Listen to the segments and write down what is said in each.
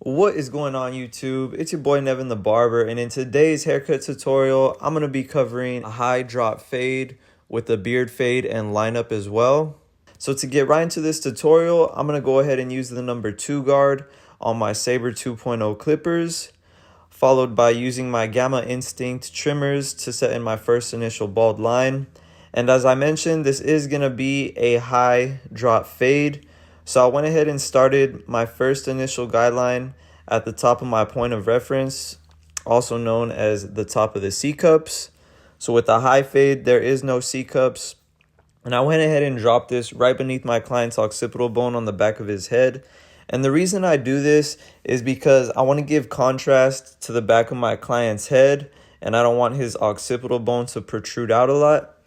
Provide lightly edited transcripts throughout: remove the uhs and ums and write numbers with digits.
What is going on YouTube? It's your boy Nevin the Barber, and in today's haircut tutorial, I'm going to be covering a high drop fade with a beard fade and lineup as well. So to get right into this tutorial, I'm going to go ahead and use the number 2 guard on my Saber 2.0 clippers, followed by using my Gamma Instinct trimmers to set in my first initial bald line. And as I mentioned, this is going to be a high drop fade. So I went ahead and started my first initial guideline at the top of my point of reference, also known as the top of the C-cups. So with the high fade, there is no C-cups. And I went ahead and dropped this right beneath my client's occipital bone on the back of his head. And the reason I do this is because I want to give contrast to the back of my client's head, and I don't want his occipital bone to protrude out a lot.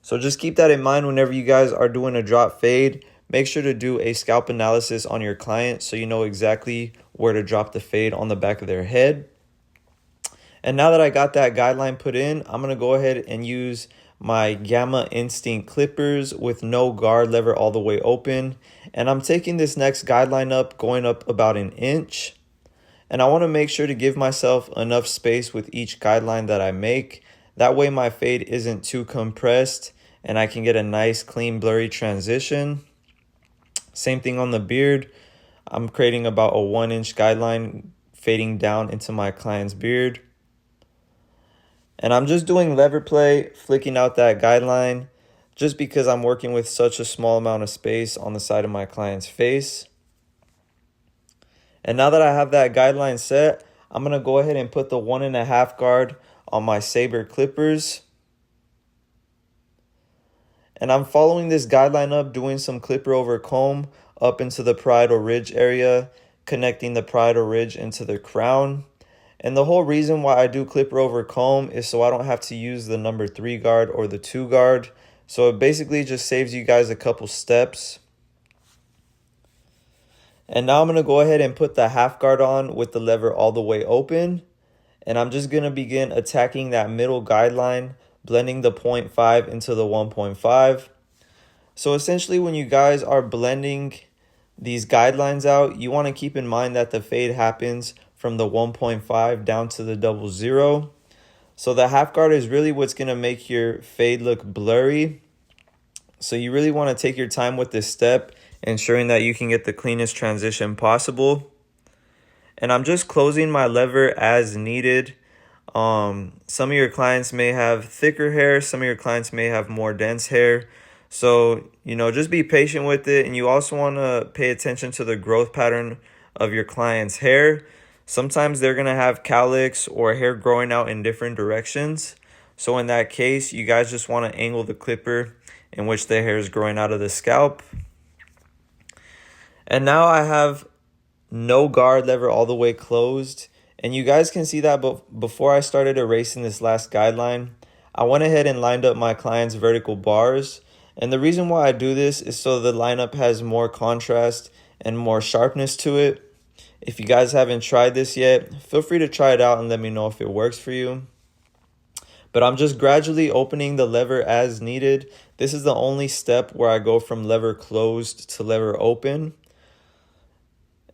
So just keep that in mind whenever you guys are doing a drop fade. Make sure to do a scalp analysis on your client so you know exactly where to drop the fade on the back of their head. And now that I got that guideline put in, I'm going to go ahead and use my Gamma Instinct clippers with no guard lever all the way open. And I'm taking this next guideline up, going up about an inch. And I want to make sure to give myself enough space with each guideline that I make. That way my fade isn't too compressed and I can get a nice, clean, blurry transition. Same thing on the beard. I'm creating about a 1-inch guideline fading down into my client's beard. And I'm just doing lever play, flicking out that guideline just because I'm working with such a small amount of space on the side of my client's face. And now that I have that guideline set, I'm going to go ahead and put the 1.5 guard on my Saber Clippers. And I'm following this guideline up, doing some clipper over comb up into the parietal ridge area, connecting the parietal ridge into the crown. And the whole reason why I do clipper over comb is so I don't have to use the number 3 guard or the 2 guard. So it basically just saves you guys a couple steps. And now I'm going to go ahead and put the half guard on with the lever all the way open. And I'm just going to begin attacking that middle guideline, blending the 0.5 into the 1.5. So essentially when you guys are blending these guidelines out, you want to keep in mind that the fade happens from the 1.5 down to the 00. So the half guard is really what's going to make your fade look blurry. So you really want to take your time with this step, ensuring that you can get the cleanest transition possible. And I'm just closing my lever as needed. Some of your clients may have thicker hair, some of your clients may have more dense hair. So, just be patient with it. And you also want to pay attention to the growth pattern of your client's hair. Sometimes they're going to have cowlicks or hair growing out in different directions. So in that case, you guys just want to angle the clipper in which the hair is growing out of the scalp. And now I have no guard lever all the way closed. And you guys can see that before I started erasing this last guideline, I went ahead and lined up my client's vertical bars. And the reason why I do this is so the lineup has more contrast and more sharpness to it. If you guys haven't tried this yet, feel free to try it out and let me know if it works for you. But I'm just gradually opening the lever as needed. This is the only step where I go from lever closed to lever open.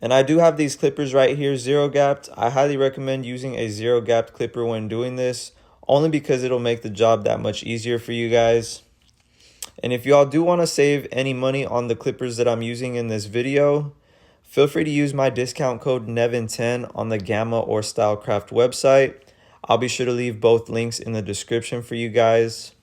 And I do have these clippers right here, 0-gapped. I highly recommend using a 0-gapped clipper when doing this, only because it'll make the job that much easier for you guys. And if y'all do want to save any money on the clippers that I'm using in this video, feel free to use my discount code NEVIN10 on the Gamma or Stylecraft website. I'll be sure to leave both links in the description for you guys.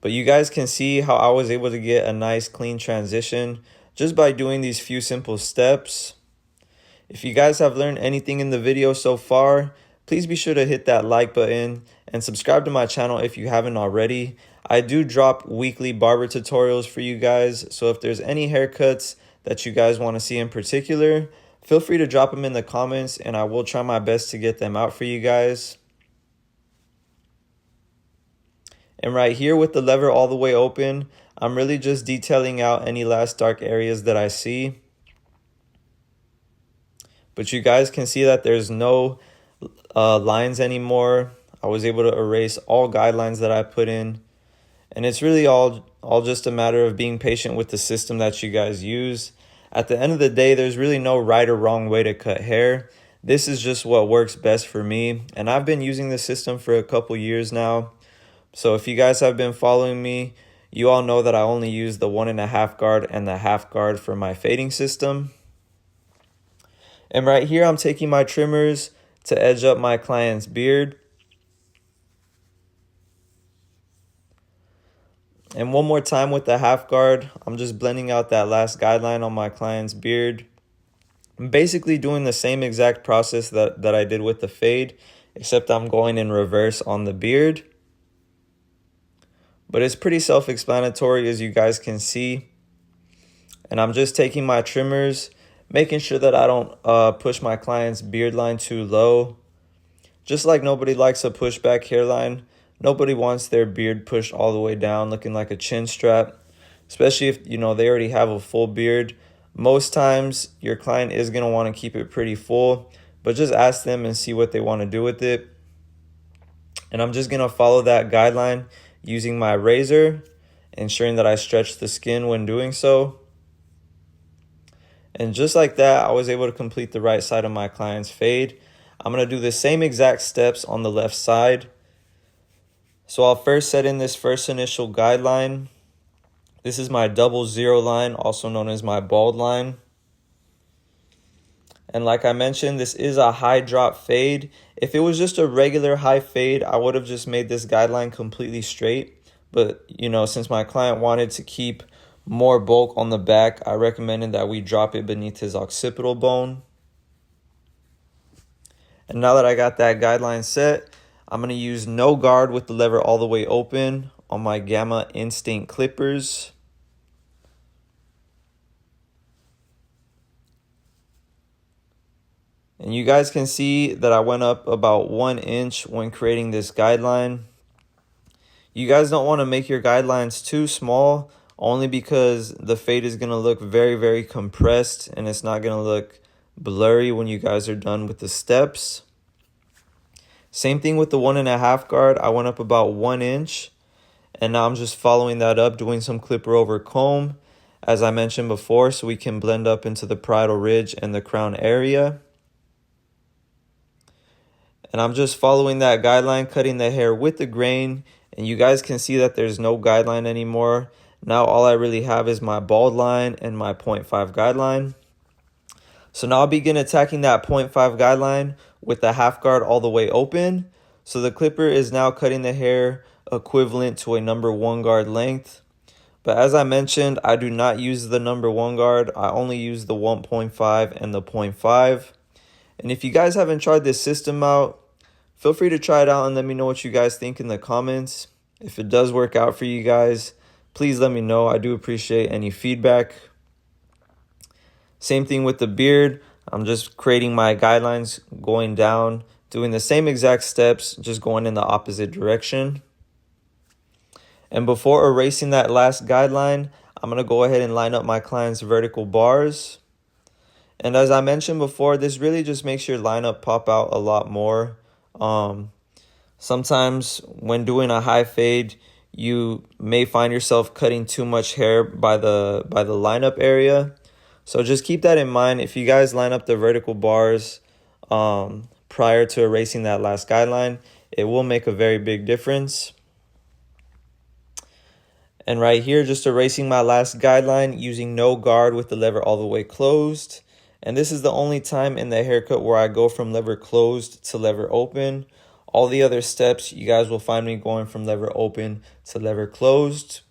But you guys can see how I was able to get a nice clean transition just by doing these few simple steps. If you guys have learned anything in the video so far, please be sure to hit that like button and subscribe to my channel if you haven't already. I do drop weekly barber tutorials for you guys, so if there's any haircuts that you guys want to see in particular, feel free to drop them in the comments and I will try my best to get them out for you guys. And right here with the lever all the way open, I'm really just detailing out any last dark areas that I see. But you guys can see that there's no lines anymore. I was able to erase all guidelines that I put in. And it's really all just a matter of being patient with the system that you guys use. At the end of the day, there's really no right or wrong way to cut hair. This is just what works best for me, and I've been using this system for a couple years now. So if you guys have been following me, you all know that I only use the 1.5 guard and the half guard for my fading system. And right here, I'm taking my trimmers to edge up my client's beard. And one more time with the half guard, I'm just blending out that last guideline on my client's beard. I'm basically doing the same exact process that I did with the fade, except I'm going in reverse on the beard. But it's pretty self-explanatory, as you guys can see. And I'm just taking my trimmers, making sure that I don't push my client's beard line too low. Just like nobody likes a pushback hairline, nobody wants their beard pushed all the way down looking like a chin strap, especially if they already have a full beard. Most times your client is going to want to keep it pretty full, but just ask them and see what they want to do with it. And I'm just going to follow that guideline using my razor, ensuring that I stretch the skin when doing so. And just like that, I was able to complete the right side of my client's fade. I'm going to do the same exact steps on the left side. So I'll first set in this first initial guideline. This is my 00 line, also known as my bald line. And like I mentioned, this is a high drop fade. If it was just a regular high fade, I would have just made this guideline completely straight. But, since my client wanted to keep more bulk on the back, I recommended that we drop it beneath his occipital bone. And now that I got that guideline set, I'm going to use no guard with the lever all the way open on my Gamma Instinct clippers. And you guys can see that I went up about 1 inch when creating this guideline. You guys don't want to make your guidelines too small, only because the fade is going to look very, very compressed and it's not going to look blurry when you guys are done with the steps. Same thing with the 1.5 guard. I went up about 1 inch, and now I'm just following that up, doing some clipper over comb, as I mentioned before, so we can blend up into the parietal ridge and the crown area. And I'm just following that guideline, cutting the hair with the grain, and you guys can see that there's no guideline anymore. Now all I really have is my bald line and my 0.5 guideline. So now I'll begin attacking that 0.5 guideline with the half guard all the way open. So the clipper is now cutting the hair equivalent to a number 1 guard length. But as I mentioned, I do not use the number 1 guard. I only use the 1.5 and the 0.5. And if you guys haven't tried this system out, feel free to try it out and let me know what you guys think in the comments. If it does work out for you guys, please let me know. I do appreciate any feedback. Same thing with the beard. I'm just creating my guidelines, going down, doing the same exact steps, just going in the opposite direction. And before erasing that last guideline, I'm going to go ahead and line up my client's vertical bars. And as I mentioned before, this really just makes your lineup pop out a lot more. Sometimes when doing a high fade, you may find yourself cutting too much hair by the lineup area. So just keep that in mind. If you guys line up the vertical bars prior to erasing that last guideline, it will make a very big difference. And right here, just erasing my last guideline using no guard with the lever all the way closed. And this is the only time in the haircut where I go from lever closed to lever open. All the other steps, you guys will find me going from lever open to lever closed.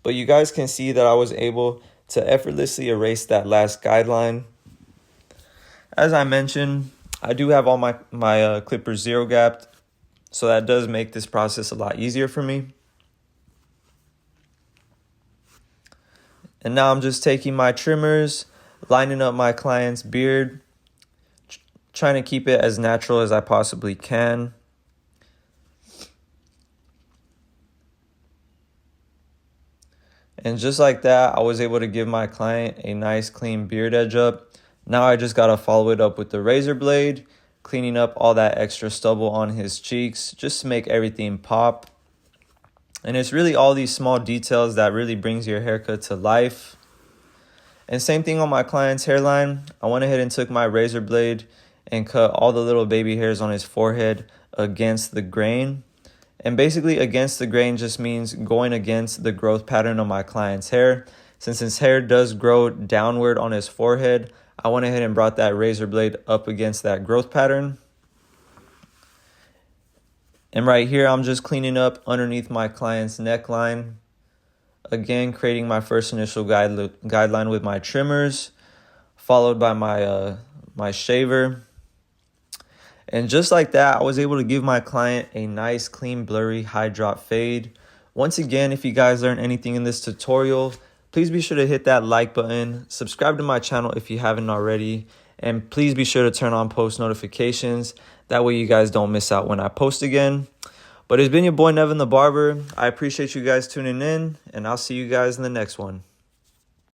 But you guys can see that I was able to effortlessly erase that last guideline. As I mentioned, I do have all my clippers zero gapped, so that does make this process a lot easier for me. And now I'm just taking my trimmers, lining up my client's beard, trying to keep it as natural as I possibly can. And just like that, I was able to give my client a nice clean beard edge up. Now I just got to follow it up with the razor blade, cleaning up all that extra stubble on his cheeks just to make everything pop. And it's really all these small details that really brings your haircut to life. And same thing on my client's hairline. I went ahead and took my razor blade and cut all the little baby hairs on his forehead against the grain. And basically against the grain just means going against the growth pattern of my client's hair. Since his hair does grow downward on his forehead, I went ahead and brought that razor blade up against that growth pattern. And right here, I'm just cleaning up underneath my client's neckline. Again, creating my first initial guideline with my trimmers, followed by my shaver. And just like that, I was able to give my client a nice, clean, blurry, high drop fade. Once again, if you guys learned anything in this tutorial, please be sure to hit that like button, subscribe to my channel if you haven't already, and please be sure to turn on post notifications. That way you guys don't miss out when I post again. But it's been your boy, Nevin the Barber. I appreciate you guys tuning in, and I'll see you guys in the next one.